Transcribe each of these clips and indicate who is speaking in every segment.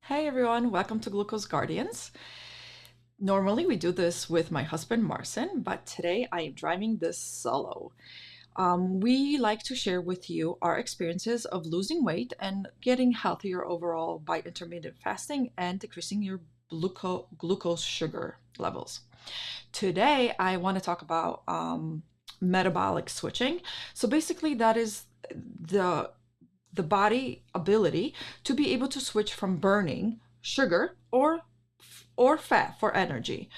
Speaker 1: Hey everyone, welcome to Glucose Guardians. Normally we do this with my husband Marcin, but today I am driving this solo. We like to share with you our experiences of losing weight and getting healthier overall by intermittent fasting and decreasing your glucose sugar levels. Today I want to talk about metabolic switching. So basically that is the the body ability to be able to switch from burning sugar or fat for energy.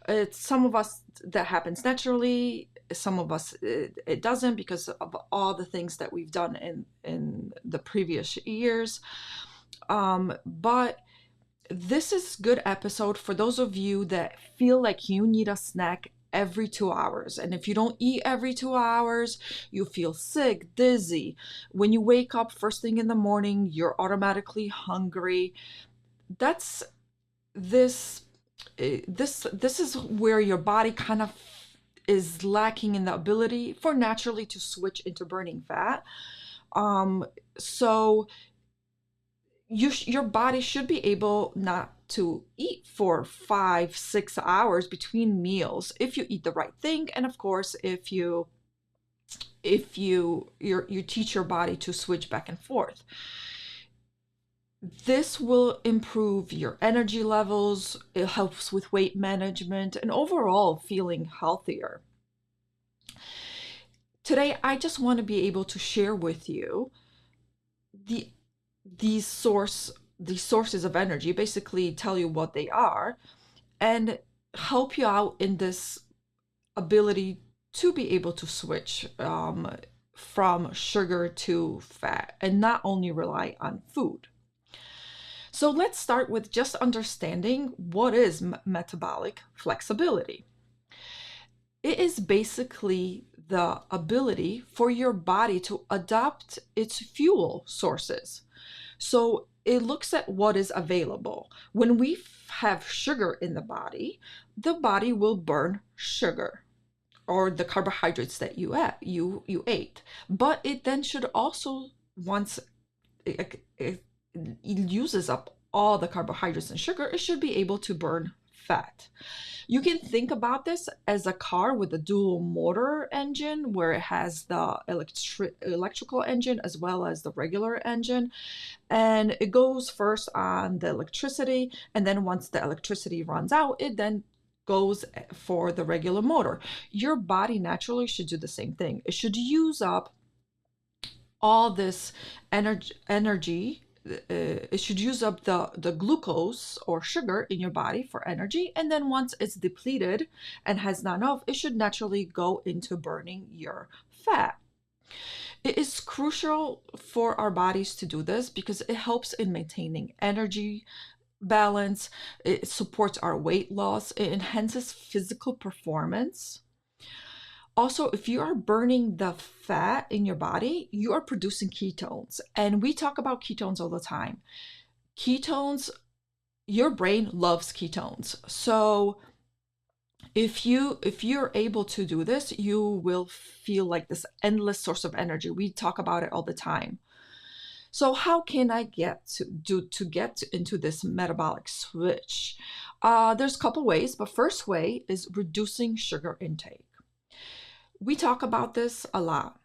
Speaker 1: It's some of us that happens naturally. Some of us it doesn't because of all the things that we've done in the previous years. But this is good episode for those of you that feel like you need a snack every 2 hours. And if you don't eat every 2 hours, you feel sick, dizzy. When you wake up first thing in the morning, you're automatically hungry. That's this this is where your body kind of is lacking in the ability for naturally to switch into burning fat. So your body should be able not to eat for 5 6 hours between meals if you eat the right thing, and of course if you teach your body to switch back and forth. This will improve your energy levels, it helps with weight management and overall feeling healthier. Today I just want to be able to share with you the these sources of energy, basically tell you what they are and help you out in this ability to be able to switch from sugar to fat and not only rely on food. So let's start with just understanding what is metabolic flexibility. It is basically the ability for your body to adapt its fuel sources. So it looks at what is available. When we have sugar in the body will burn sugar or the carbohydrates that you ate. But it then should also, once it uses up all the carbohydrates and sugar, it should be able to burn fat. You can think about this as a car with a dual motor engine where it has the electrical engine as well as the regular engine. And it goes first on the electricity, and then once the electricity runs out, it then goes for the regular motor. Your body naturally should do the same thing. It should use up all this energy. It should use up the glucose or sugar in your body for energy, and then once it's depleted and has not enough, it should naturally go into burning your fat. It is crucial for our bodies to do this because it helps in maintaining energy balance, it supports our weight loss, it enhances physical performance. Also, if you are burning the fat in your body, you are producing ketones. And we talk about ketones all the time. Ketones, your brain loves ketones. So if you're able to do this, you will feel like this endless source of energy. We talk about it all the time. So how can I get into this metabolic switch? There's a couple ways, but first way is reducing sugar intake. We talk about this a lot.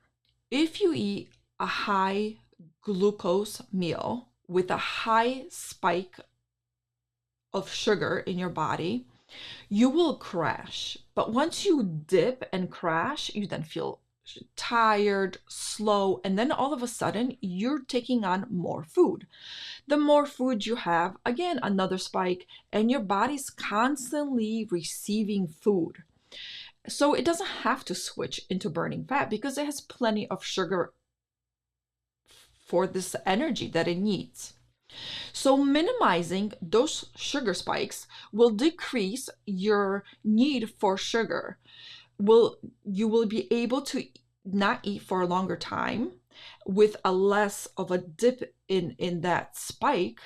Speaker 1: If you eat a high glucose meal with a high spike of sugar in your body, you will crash. But once you dip and crash, you then feel tired, slow, and then all of a sudden you're taking on more food. The more food you have, again, another spike, and your body's constantly receiving food. So it doesn't have to switch into burning fat because it has plenty of sugar for this energy that it needs. So minimizing those sugar spikes will decrease your need for sugar. You will be able to not eat for a longer time with a less of a dip in that spike,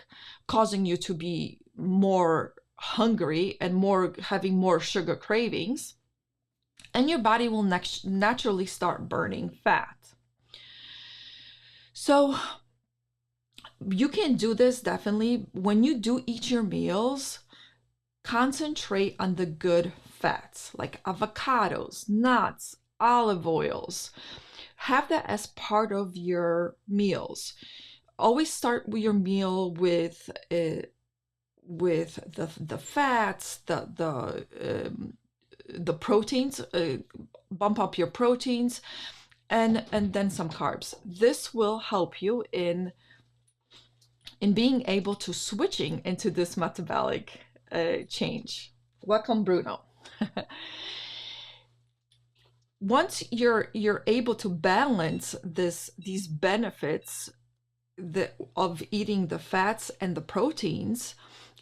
Speaker 1: causing you to be more hungry and more having more sugar cravings, and your body will naturally start burning fat. So You can do this definitely when you do eat your meals. Concentrate on the good fats like avocados, nuts, olive oils. Have that as part of your meals. Always start with your meal with the fats, the proteins. Bump up your proteins, and then some carbs. This will help you in being able to switching into this metabolic change. Welcome, Bruno. Once you're able to balance these benefits of eating the fats and the proteins,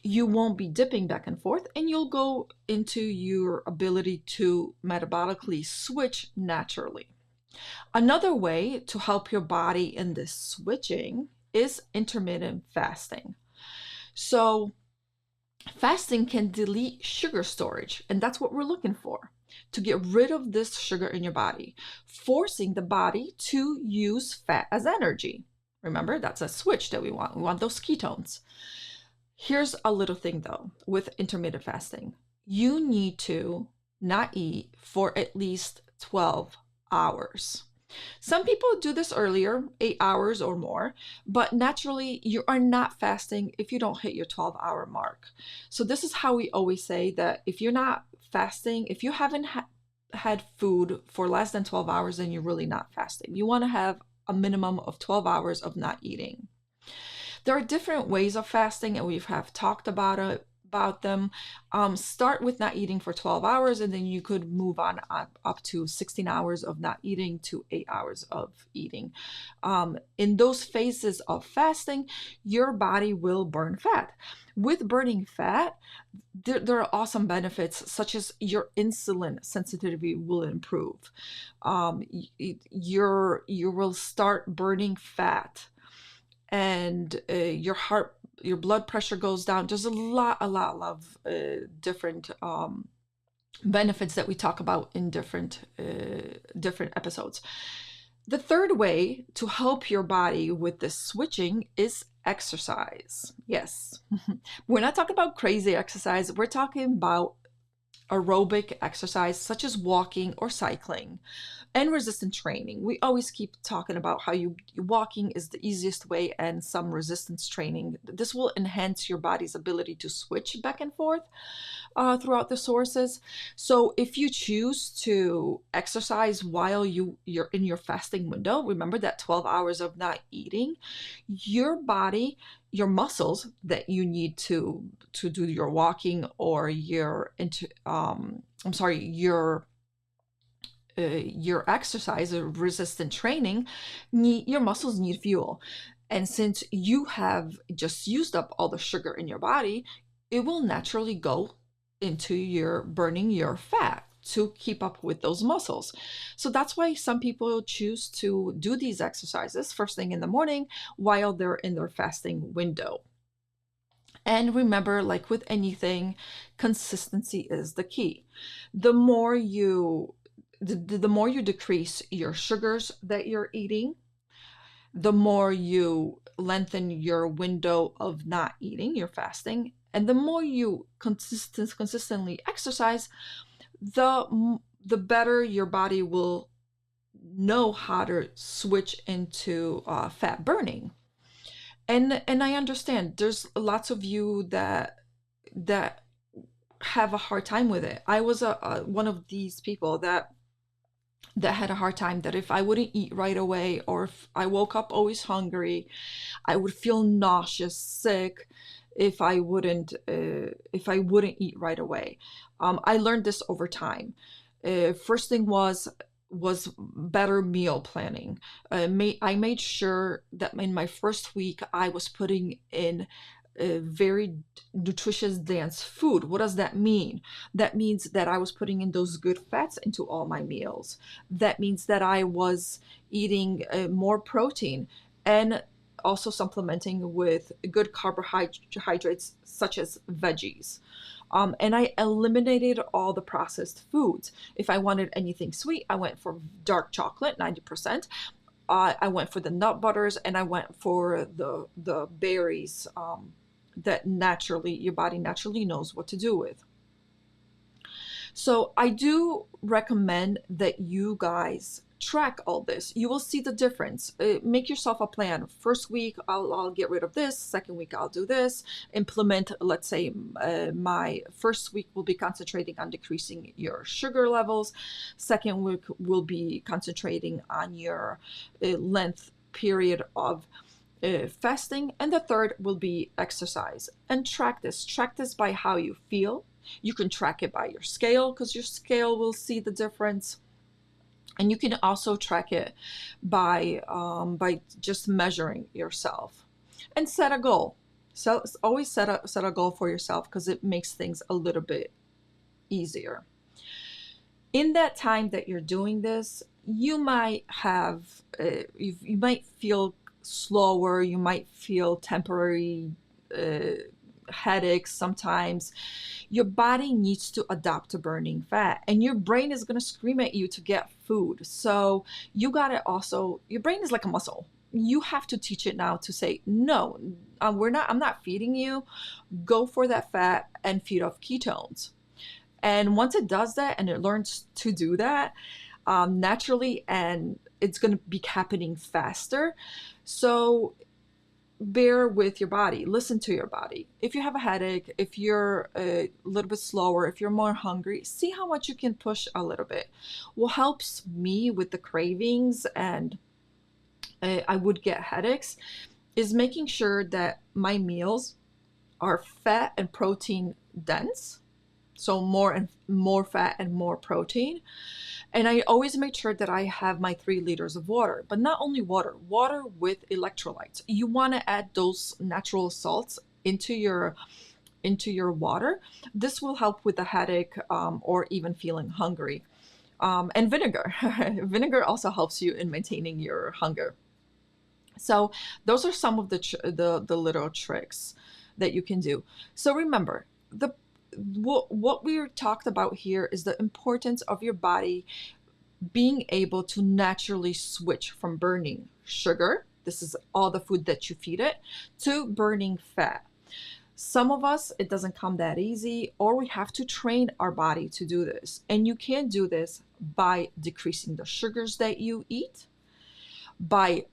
Speaker 1: you won't be dipping back and forth, and you'll go into your ability to metabolically switch naturally. Another way to help your body in this switching is intermittent fasting. So fasting can delete sugar storage, and that's what we're looking for, to get rid of this sugar in your body, forcing the body to use fat as energy. Remember, that's a switch that we want. We want those ketones. Here's a little thing though with intermittent fasting. You need to not eat for at least 12 hours. Some people do this earlier, 8 hours or more, but naturally you are not fasting if you don't hit your 12-hour mark. So this is how we always say that if you're not fasting, if you haven't had food for less than 12 hours, then you're really not fasting. You want to have a minimum of 12 hours of not eating. There are different ways of fasting, and we have talked about them. Start with not eating for 12 hours, and then you could move on up to 16 hours of not eating to 8 hours of eating. In those phases of fasting, your body will burn fat. With burning fat, there are awesome benefits, such as your insulin sensitivity will improve. You will start burning fat, and your blood pressure goes down. There's a lot of different benefits that we talk about in different episodes. The third way to help your body with this switching is exercise. Yes, we're not talking about crazy exercise. We're talking about aerobic exercise, such as walking or cycling, and resistance training. We always keep talking about how walking is the easiest way, and some resistance training. This will enhance your body's ability to switch back and forth throughout the sources. So if you choose to exercise while you're in your fasting window, remember that 12 hours of not eating, your body, your muscles that you need to do your walking or your exercise or resistant training, your muscles need fuel. And since you have just used up all the sugar in your body, it will naturally go into your burning your fat to keep up with those muscles. So that's why some people choose to do these exercises first thing in the morning while they're in their fasting window. And remember, like with anything, consistency is the key. The more you decrease your sugars that you're eating, the more you lengthen your window of not eating, your fasting, and the more you consistently exercise, the better your body will know how to switch into fat burning. And I understand there's lots of you that have a hard time with it. I was one of these people that had a hard time, that if I wouldn't eat right away, or if I woke up always hungry, I would feel nauseous, sick if I wouldn't eat right away. I learned this over time. First thing was better meal planning. I made sure that in my first week I was putting in very nutritious dense food. What does that mean? That means that I was putting in those good fats into all my meals. That means that I was eating more protein, and also supplementing with good carbohydrates such as veggies. And I eliminated all the processed foods. If I wanted anything sweet, I went for dark chocolate, 90%. I went for the nut butters, and I went for the berries that naturally your body naturally knows what to do with. So I do recommend that you guys track all this. You will see the difference. Make yourself a plan. First week, I'll get rid of this. Second week, I'll do this. Implement, let's say, my first week will be concentrating on decreasing your sugar levels. Second week will be concentrating on your length period of fasting. And the third will be exercise. And track this. Track this by how you feel. You can track it by your scale, because your scale will see the difference. And you can also track it by just measuring yourself, and set a goal. So always set a goal for yourself, because it makes things a little bit easier. In that time that you're doing this, you might have you might feel slower. You might feel temporary headaches sometimes. Your body needs to adapt to burning fat, and your brain is going to scream at you to get food. So you got to also, your brain is like a muscle. You have to teach it now to say, no, I'm not feeding you. Go for that fat and feed off ketones. And once it does that, and it learns to do that naturally, and it's going to be happening faster. So bear with your body. Listen to your body. If you have a headache, if you're a little bit slower, if you're more hungry, see how much you can push a little bit. What helps me with the cravings, and I would get headaches, is making sure that my meals are fat and protein dense. So more fat and more protein. And I always make sure that I have my 3 liters of water, but not only water, water with electrolytes. You want to add those natural salts into your water. This will help with the headache or even feeling hungry. And vinegar. Vinegar also helps you in maintaining your hunger. So those are some of the little tricks that you can do. So remember, what we talked about here is the importance of your body being able to naturally switch from burning sugar, this is all the food that you feed it, to burning fat. Some of us, it doesn't come that easy, or we have to train our body to do this. And you can do this by decreasing the sugars that you eat, by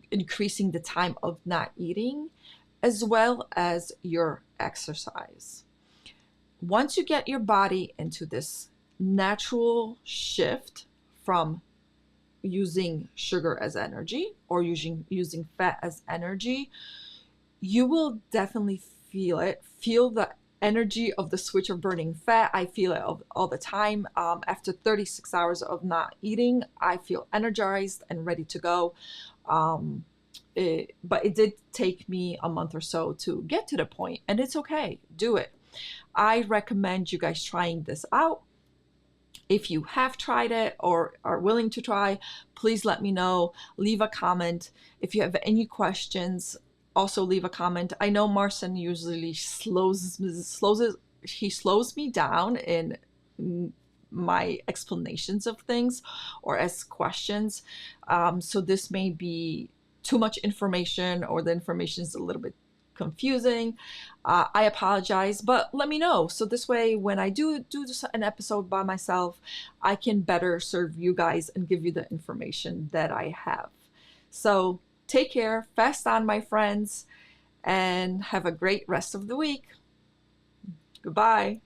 Speaker 1: increasing the time of not eating, as well as your exercise. Once you get your body into this natural shift from using sugar as energy, or using fat as energy, you will definitely feel the energy of the switch of burning fat. I feel it all the time. After 36 hours of not eating, I feel energized and ready to go. But it did take me a month or so to get to the point, and it's okay. Do it. I recommend you guys trying this out. If you have tried it or are willing to try, please let me know. Leave a comment. If you have any questions, also leave a comment. I know Marcin usually slows me down in my explanations of things, or as questions. So this may be too much information, or the information is a little bit confusing. I apologize, but let me know. So this way, when I do an episode by myself, I can better serve you guys and give you the information that I have. So take care, fast on, my friends, and have a great rest of the week. Goodbye.